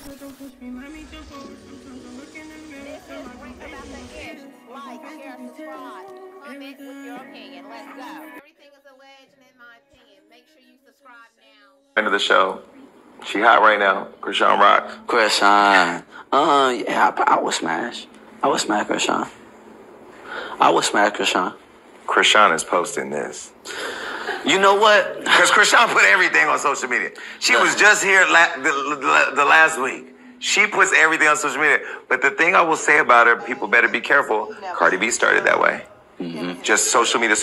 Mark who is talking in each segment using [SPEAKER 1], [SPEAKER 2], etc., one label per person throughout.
[SPEAKER 1] Don't push me, let me jump over. Sometimes I look in the mirror, feel like I'm
[SPEAKER 2] Rant About Tha Ish. Like, share, subscribe, comment with your opinion. Let's go. Everything is alleged, and in my opinion, make sure you subscribe now.
[SPEAKER 3] End of the show. She hot right now. Krishan Rock.
[SPEAKER 4] Krishan. Yeah, I would smash. I would smash Krishan. I would smash Krishan.
[SPEAKER 3] Krishan is posting this.
[SPEAKER 4] You know what?
[SPEAKER 3] Because Krishan put everything on social media. She was just here the last week. She puts everything on social media. But the thing I will say about her, people better be careful. Cardi B started that way. Mm-hmm. Just social media.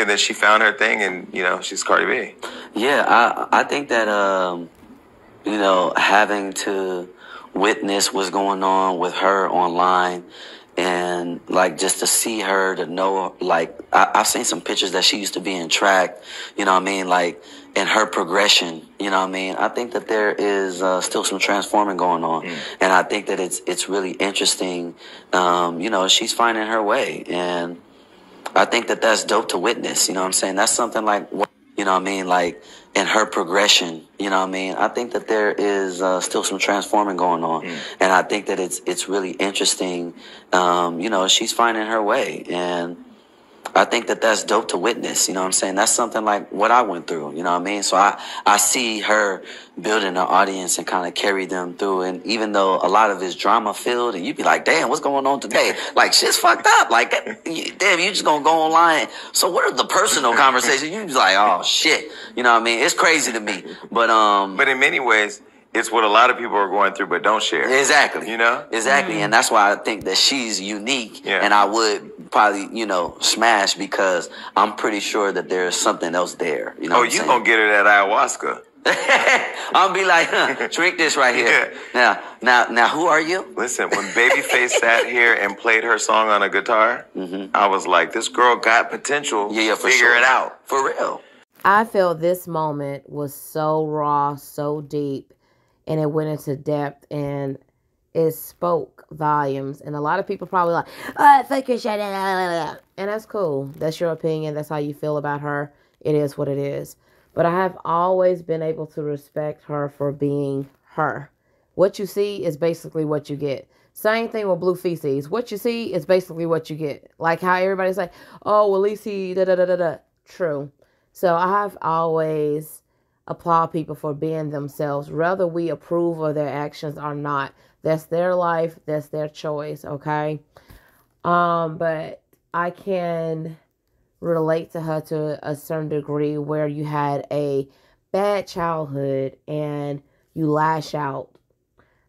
[SPEAKER 3] Then she found her thing, and she's Cardi B.
[SPEAKER 4] Yeah, I think that having to witness what's going on with her online, and like just to see her, to know, like I've seen some pictures that she used to be in track, like in her progression, I think that there is still some transforming going on. And I think that it's really interesting. She's finding her way, and I think that that's dope to witness. That's something like, like in her progression, I think that there is still some transforming going on. And I think that it's really interesting. She's finding her way, and I think that that's dope to witness. That's something like what I went through. So I see her building an audience and kind of carry them through. And even though a lot of it's drama filled, and you'd be like, damn, what's going on today? Like, shit's fucked up. Like, damn, you just gonna go online. So what are the personal conversations? You just like, oh shit. It's crazy to me. But
[SPEAKER 3] in many ways, it's what a lot of people are going through, but don't share.
[SPEAKER 4] Exactly.
[SPEAKER 3] Exactly.
[SPEAKER 4] And that's why I think that she's unique.
[SPEAKER 3] Yeah.
[SPEAKER 4] And I would probably, smash, because I'm pretty sure that there's something else there. You
[SPEAKER 3] gonna get her that ayahuasca.
[SPEAKER 4] I'll be like, drink this right here. Yeah. Now, who are you?
[SPEAKER 3] Listen, when Babyface sat here and played her song on a guitar, I was like, this girl got potential.
[SPEAKER 4] Yeah, for
[SPEAKER 3] Figure
[SPEAKER 4] sure.
[SPEAKER 3] it out.
[SPEAKER 4] For real.
[SPEAKER 2] I feel this moment was so raw, so deep, and it went into depth, and it spoke volumes. And a lot of people probably like, oh, fuck your shit. And that's cool. That's your opinion. That's how you feel about her. It is what it is. But I have always been able to respect her for being her. What you see is basically what you get. Same thing with Blue Feces. What you see is basically what you get. Like how everybody's like, oh, well, at least he da-da-da-da-da. True. So I have always applaud people for being themselves, whether we approve of their actions or not. That's their life. That's their choice. Okay. But I can relate to her to a certain degree, where you had a bad childhood and you lash out.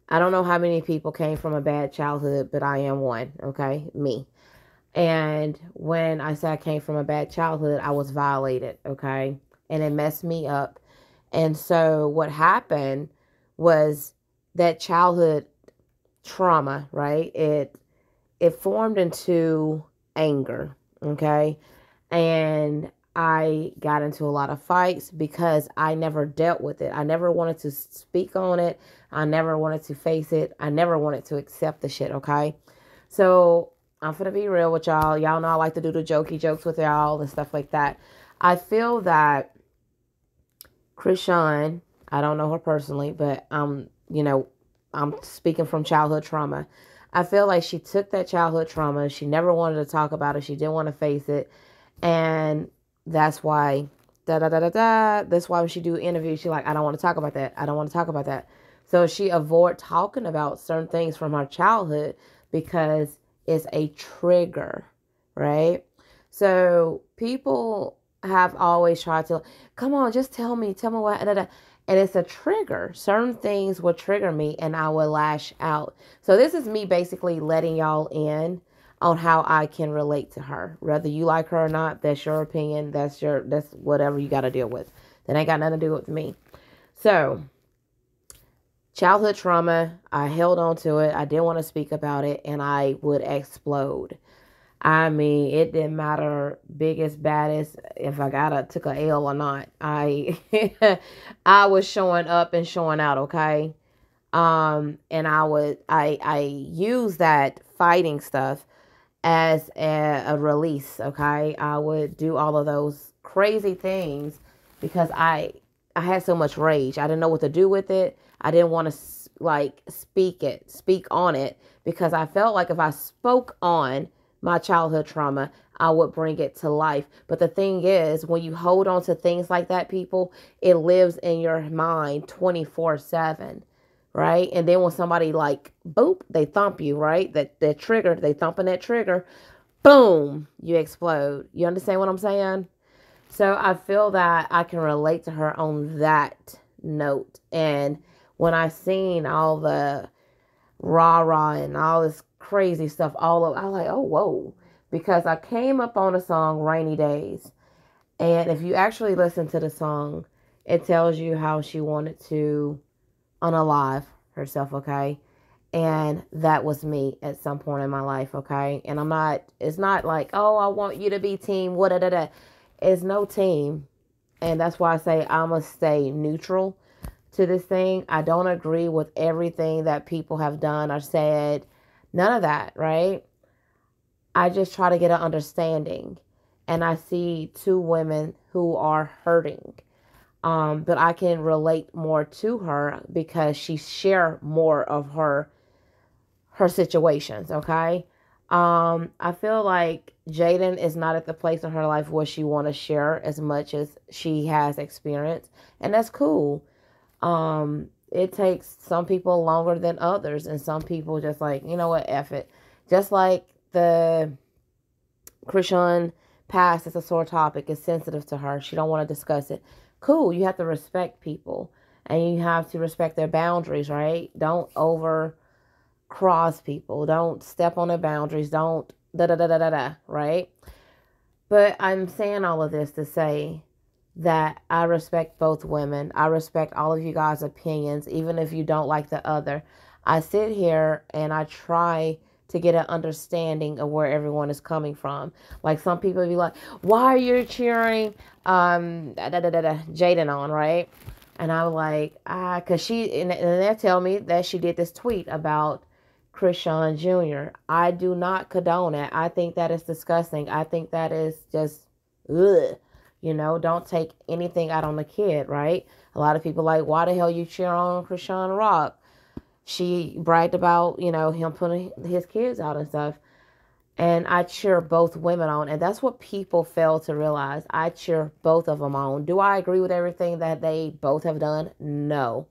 [SPEAKER 2] I don't know how many people came from a bad childhood, but I am one. Okay. Me. And when I say I came from a bad childhood, I was violated. Okay. And it messed me up. And so what happened was that childhood trauma, right? It formed into anger, okay? And I got into a lot of fights because I never dealt with it. I never wanted to speak on it. I never wanted to face it. I never wanted to accept the shit, okay? So I'm going to be real with y'all. Y'all know I like to do the jokey jokes with y'all and stuff like that. I feel that Krishan, I don't know her personally, but I'm speaking from childhood trauma. I feel like she took that childhood trauma. She never wanted to talk about it. She didn't want to face it. And that's why, that's why when she do interviews, she's like, I don't want to talk about that. I don't want to talk about that. So she avoid talking about certain things from her childhood because it's a trigger, right? So people have always tried to, come on, just tell me what, and it's a trigger. Certain things will trigger me and I will lash out. So this is me basically letting y'all in on how I can relate to her. Whether you like her or not, that's your opinion. That's whatever you got to deal with. That ain't got nothing to do with me. So childhood trauma, I held on to it. I didn't want to speak about it, and I would explode. I mean, it didn't matter, biggest, baddest, if I took a L or not. I was showing up and showing out, okay? And I use that fighting stuff as a release, okay? I would do all of those crazy things because I had so much rage. I didn't know what to do with it. I didn't want to like speak on it, because I felt like if I spoke on my childhood trauma, I would bring it to life. But the thing is, when you hold on to things like that, people, it lives in your mind 24/7, right? And then when somebody like, boop, they thump you, right? That trigger, they thumping that trigger, boom, you explode. You understand what I'm saying? So I feel that I can relate to her on that note. And when I seen all the rah-rah and all this crazy stuff all over, I was like, oh, whoa. Because I came up on a song, Rainy Days. And if you actually listen to the song, it tells you how she wanted to unalive herself, okay? And that was me at some point in my life, okay? And it's not like, oh, I want you to be team, what, da, da. It's no team. And that's why I say I must stay neutral to this thing. I don't agree with everything that people have done or said. None of that, right? I just try to get an understanding. And I see two women who are hurting. But I can relate more to her because she shared more of her situations, okay? I feel like Jaden is not at the place in her life where she want to share as much as she has experienced, and that's cool. It takes some people longer than others, and some people just like, you know what, F it. Just like the Krishan past is a sore topic, it's sensitive to her. She don't want to discuss it. Cool, you have to respect people, and you have to respect their boundaries, right? Don't over cross people. Don't step on their boundaries. Don't da-da-da-da-da-da, right? But I'm saying all of this to say that I respect both women. I respect all of you guys' opinions, even if you don't like the other. I sit here and I try to get an understanding of where everyone is coming from. Like some people be like, why are you cheering Jaden on, right? And I'm like, because and they tell me that she did this tweet about Krishan Jr. I do not condone it. I think that is disgusting. I think that is just, ugh. You know, don't take anything out on the kid, right? A lot of people like, why the hell you cheer on Krishan Rock? She bragged about, you know, him putting his kids out and stuff. And I cheer both women on. And that's what people fail to realize. I cheer both of them on. Do I agree with everything that they both have done? No.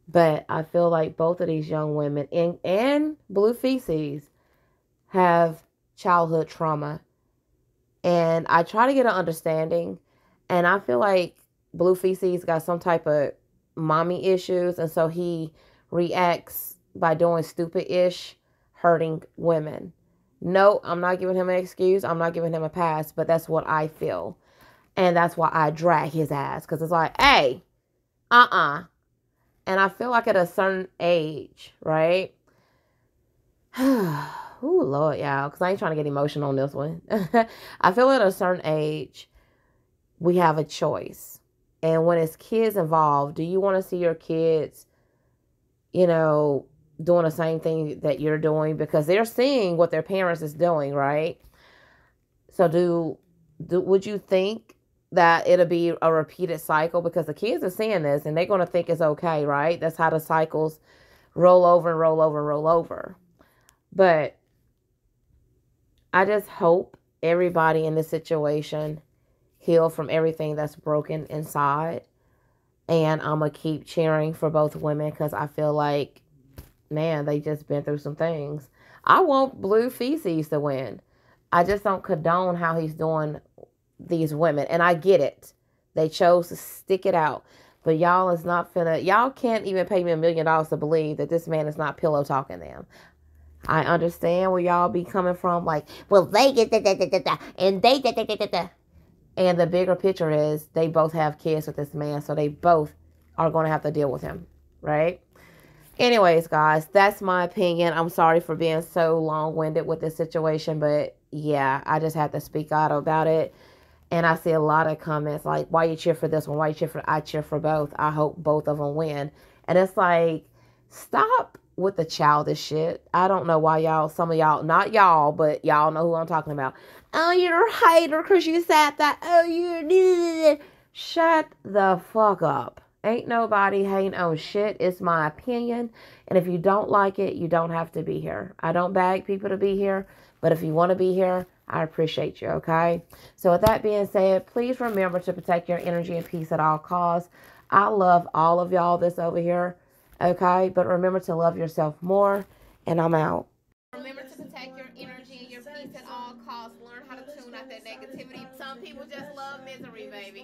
[SPEAKER 2] But I feel like both of these young women and Blue Feces have childhood trauma. And I try to get an understanding. And I feel like Blue Feces got some type of mommy issues. And so he reacts by doing stupid-ish, hurting women. No, I'm not giving him an excuse. I'm not giving him a pass. But that's what I feel. And that's why I drag his ass. Because it's like, hey, And I feel like at a certain age, right? Ooh, Lord, y'all. Because I ain't trying to get emotional on this one. I feel at a certain age, we have a choice. And when it's kids involved, do you want to see your kids, you know, doing the same thing that you're doing? Because they're seeing what their parents is doing, right? So would you think that it'll be a repeated cycle? Because the kids are seeing this and they're going to think it's okay, right? That's how the cycles roll over and roll over and roll over. But I just hope everybody in this situation heal from everything that's broken inside. And I'm going to keep cheering for both women because I feel like, man, they just been through some things. I want Blue Feces to win. I just don't condone how he's doing these women. And I get it. They chose to stick it out. But y'all is not y'all can't even pay me $1 million to believe that this man is not pillow talking them. I understand where y'all be coming from. Like, well, they get da, and they da. And the bigger picture is they both have kids with this man. So they both are going to have to deal with him. Right? Anyways, guys, that's my opinion. I'm sorry for being so long-winded with this situation. But yeah, I just had to speak out about it. And I see a lot of comments like, why you cheer for this one? Why you cheer for... I cheer for both. I hope both of them win. And it's like, stop with the childish shit. I don't know why y'all, some of y'all, not y'all, but y'all know who I'm talking about. Oh, you're a hater because you said that. Oh, you're... Shut the fuck up. Ain't nobody hating on shit. It's my opinion. And if you don't like it, you don't have to be here. I don't beg people to be here. But if you want to be here, I appreciate you, okay? So with that being said, please remember to protect your energy and peace at all costs. I love all of y'all that's over here, okay? But remember to love yourself more. And I'm out.
[SPEAKER 5] Remember to protect your energy and your peace at all costs. Learn how to tune out that negativity. Some people just love misery, baby.